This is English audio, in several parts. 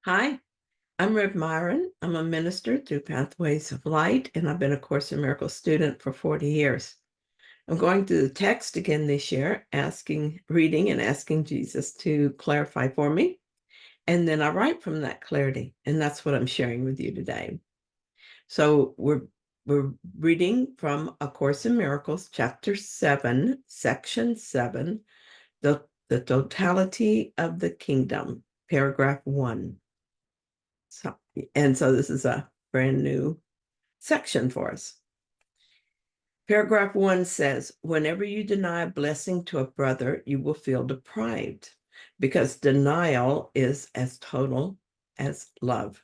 Hi, I'm Rev Myron. I'm a minister through Pathways of Light, and I've been a Course in Miracles student for 40 years. I'm going through the text again this year, reading and asking Jesus to clarify for me. And then I write from that clarity, and that's what I'm sharing with you today. So we're reading from A Course in Miracles, chapter 7, section 7, the totality of the kingdom, paragraph 1. So this is a brand new section for us. Paragraph 1 says, whenever you deny a blessing to a brother, you will feel deprived because denial is as total as love.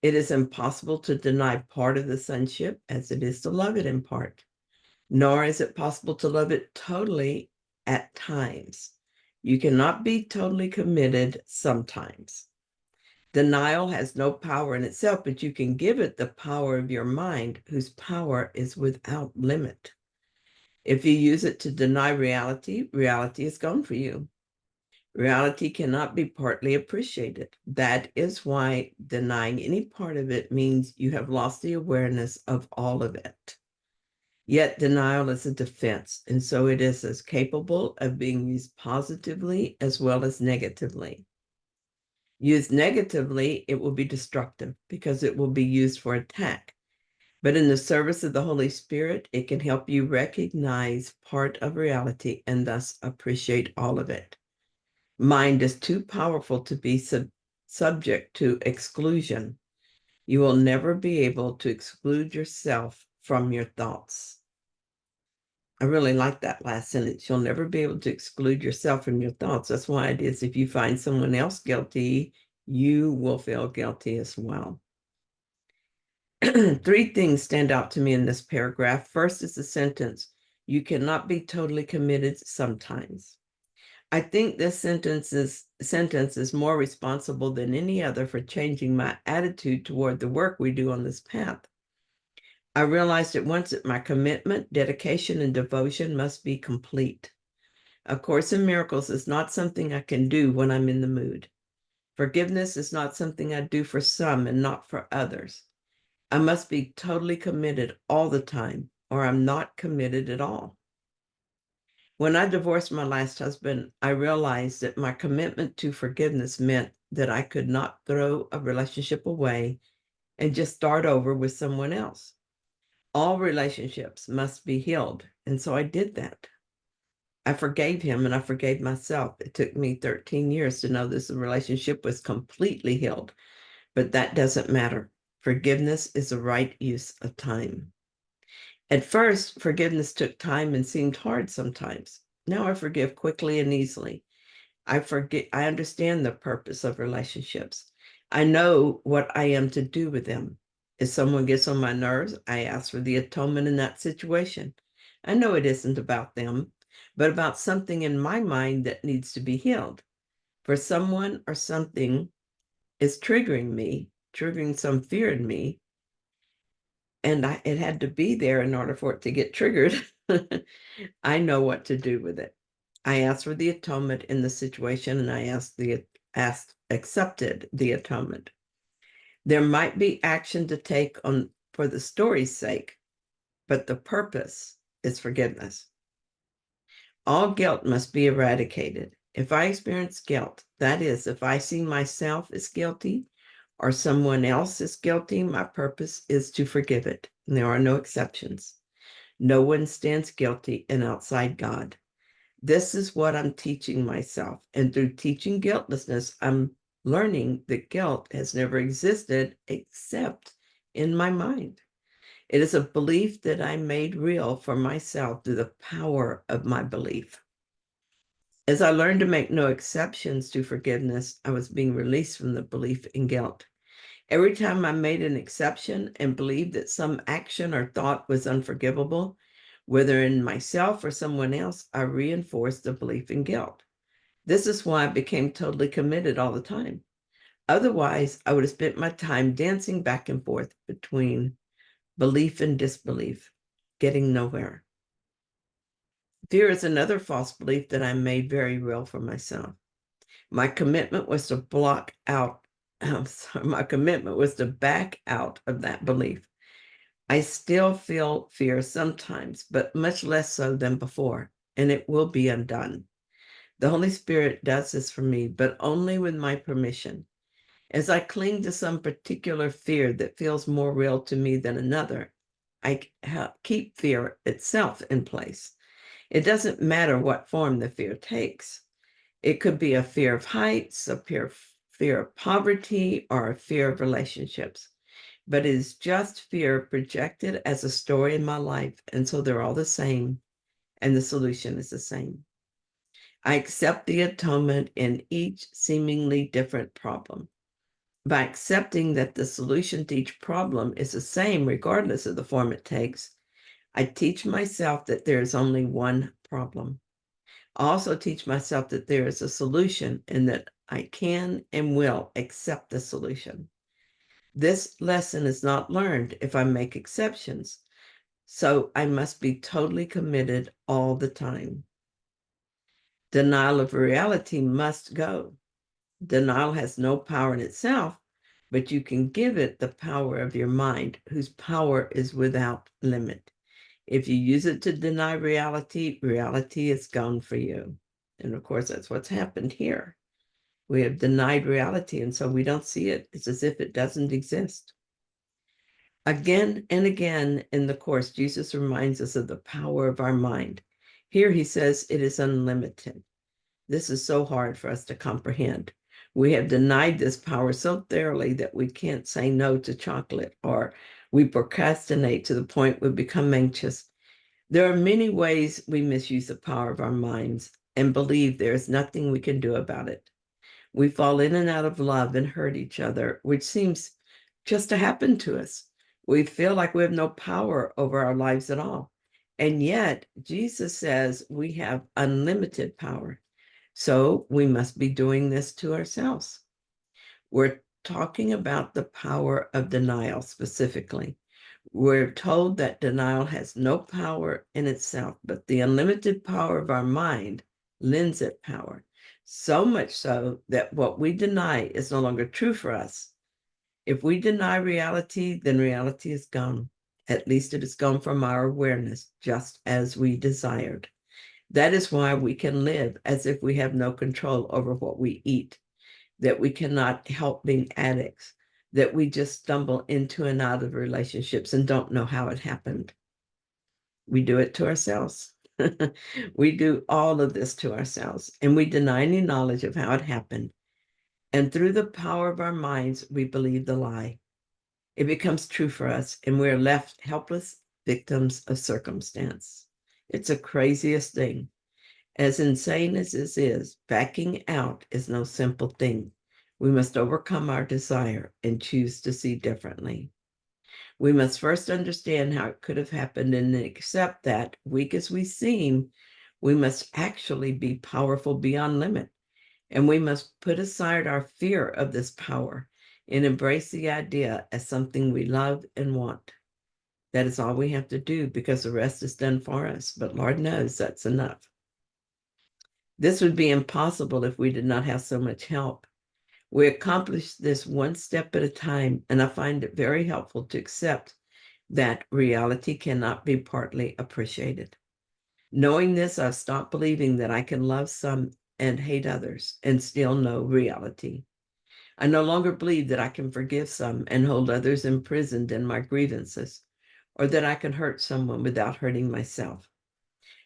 It is impossible to deny part of the sonship as it is to love it in part, nor is it possible to love it totally at times. You cannot be totally committed sometimes. Denial has no power in itself, but you can give it the power of your mind, whose power is without limit. If you use it to deny reality, reality is gone for you. Reality cannot be partly appreciated. That is why denying any part of it means you have lost the awareness of all of it. Yet denial is a defense, and so it is as capable of being used positively as well as negatively. Used negatively, it will be destructive because it will be used for attack. But in the service of the Holy Spirit, it can help you recognize part of reality and thus appreciate all of it. Mind is too powerful to be subject to exclusion. You will never be able to exclude yourself from your thoughts. I really like that last sentence. You'll never be able to exclude yourself from your thoughts. That's why it is if you find someone else guilty, you will feel guilty as well. Three things stand out to me in this paragraph. First is the sentence, you cannot be totally committed sometimes. I think this sentence is more responsible than any other for changing my attitude toward the work we do on this path. I realized at once that my commitment, dedication, and devotion must be complete. A Course in Miracles is not something I can do when I'm in the mood. Forgiveness is not something I do for some and not for others. I must be totally committed all the time, or I'm not committed at all. When I divorced my last husband, I realized that my commitment to forgiveness meant that I could not throw a relationship away and just start over with someone else. All relationships must be healed, and so I did that. I forgave him and I forgave myself. It took me 13 years to know this relationship was completely healed, but that doesn't matter. Forgiveness is the right use of time. At first, forgiveness took time and seemed hard sometimes. Now I forgive quickly and easily. I understand the purpose of relationships. I know what I am to do with them. If someone gets on my nerves, I ask for the atonement in that situation. I know it isn't about them, but about something in my mind that needs to be healed. For someone or something is triggering some fear in me, and it had to be there in order for it to get triggered. I know what to do with it. I asked for the atonement in the situation, and I accepted the atonement. There might be action to take on for the story's sake, but the purpose is forgiveness. All guilt must be eradicated. If I experience guilt, that is, if I see myself as guilty or someone else is guilty, my purpose is to forgive it. And there are no exceptions. No one stands guilty and outside God. This is what I'm teaching myself. And through teaching guiltlessness, I'm learning that guilt has never existed except in my mind. It is a belief that I made real for myself through the power of my belief. As I learned to make no exceptions to forgiveness, I was being released from the belief in guilt. Every time I made an exception and believed that some action or thought was unforgivable, whether in myself or someone else, I reinforced the belief in guilt. This is why I became totally committed all the time. Otherwise, I would have spent my time dancing back and forth between belief and disbelief, getting nowhere. Fear is another false belief that I made very real for myself. My commitment was to block out So my commitment was to back out of that belief. I still feel fear sometimes, but much less so than before, and it will be undone. The Holy Spirit does this for me, but only with my permission. As I cling to some particular fear that feels more real to me than another, I keep fear itself in place. It doesn't matter what form the fear takes. It could be a fear of heights, a fear of poverty, or a fear of relationships. But it is just fear projected as a story in my life. And so they're all the same, and the solution is the same. I accept the atonement in each seemingly different problem. By accepting that the solution to each problem is the same, regardless of the form it takes, I teach myself that there is only one problem. I also teach myself that there is a solution and that I can and will accept the solution. This lesson is not learned if I make exceptions, so I must be totally committed all the time. Denial of reality must go. Denial has no power in itself, but you can give it the power of your mind, whose power is without limit. If you use it to deny reality, reality is gone for you. And of course, that's what's happened here. We have denied reality, and so we don't see it. It's as if it doesn't exist. Again and again in the Course, Jesus reminds us of the power of our mind. Here he says it is unlimited. This is so hard for us to comprehend. We have denied this power so thoroughly that we can't say no to chocolate, or we procrastinate to the point we become anxious. There are many ways we misuse the power of our minds and believe there is nothing we can do about it. We fall in and out of love and hurt each other, which seems just to happen to us. We feel like we have no power over our lives at all. And yet, Jesus says we have unlimited power. So we must be doing this to ourselves. We're talking about the power of denial specifically. We're told that denial has no power in itself, but the unlimited power of our mind lends it power. So much so that what we deny is no longer true for us. If we deny reality, then reality is gone. At least it is gone from our awareness, just as we desired. That is why we can live as if we have no control over what we eat, that we cannot help being addicts, that we just stumble into and out of relationships and don't know how it happened. We do it to ourselves. We do all of this to ourselves, and we deny any knowledge of how it happened. And through the power of our minds, we believe the lie. It becomes true for us, and we're left helpless victims of circumstance. It's the craziest thing. As insane as this is, backing out is no simple thing. We must overcome our desire and choose to see differently. We must first understand how it could have happened and then accept that, weak as we seem, we must actually be powerful beyond limit. And we must put aside our fear of this power and embrace the idea as something we love and want. That is all we have to do, because the rest is done for us. But Lord knows that's enough. This would be impossible if we did not have so much help. We accomplish this one step at a time, and I find it very helpful to accept that reality cannot be partly appreciated. Knowing this, I've stopped believing that I can love some and hate others and still know reality. I no longer believe that I can forgive some and hold others imprisoned in my grievances, or that I can hurt someone without hurting myself.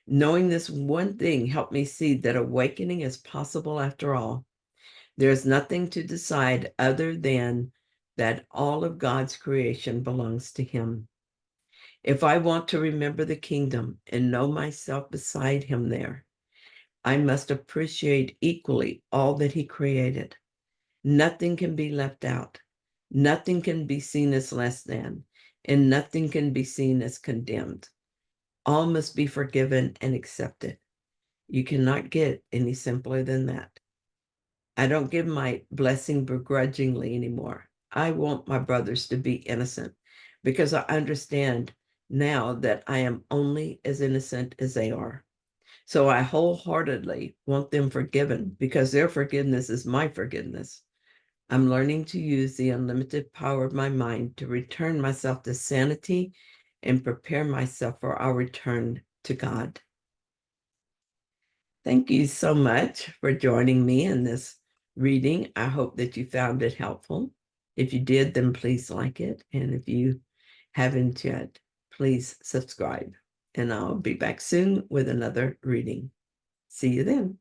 Knowing this one thing helped me see that awakening is possible after all. There's nothing to decide other than that all of God's creation belongs to him. If I want to remember the kingdom and know myself beside him there, I must appreciate equally all that he created. Nothing can be left out. Nothing can be seen as less than, and nothing can be seen as condemned. All must be forgiven and accepted. You cannot get any simpler than that. I don't give my blessing begrudgingly anymore. I want my brothers to be innocent, because I understand now that I am only as innocent as they are. So I wholeheartedly want them forgiven, because their forgiveness is my forgiveness. I'm learning to use the unlimited power of my mind to return myself to sanity and prepare myself for our return to God. Thank you so much for joining me in this reading. I hope that you found it helpful. If you did, then please like it. And if you haven't yet, please subscribe. And I'll be back soon with another reading. See you then.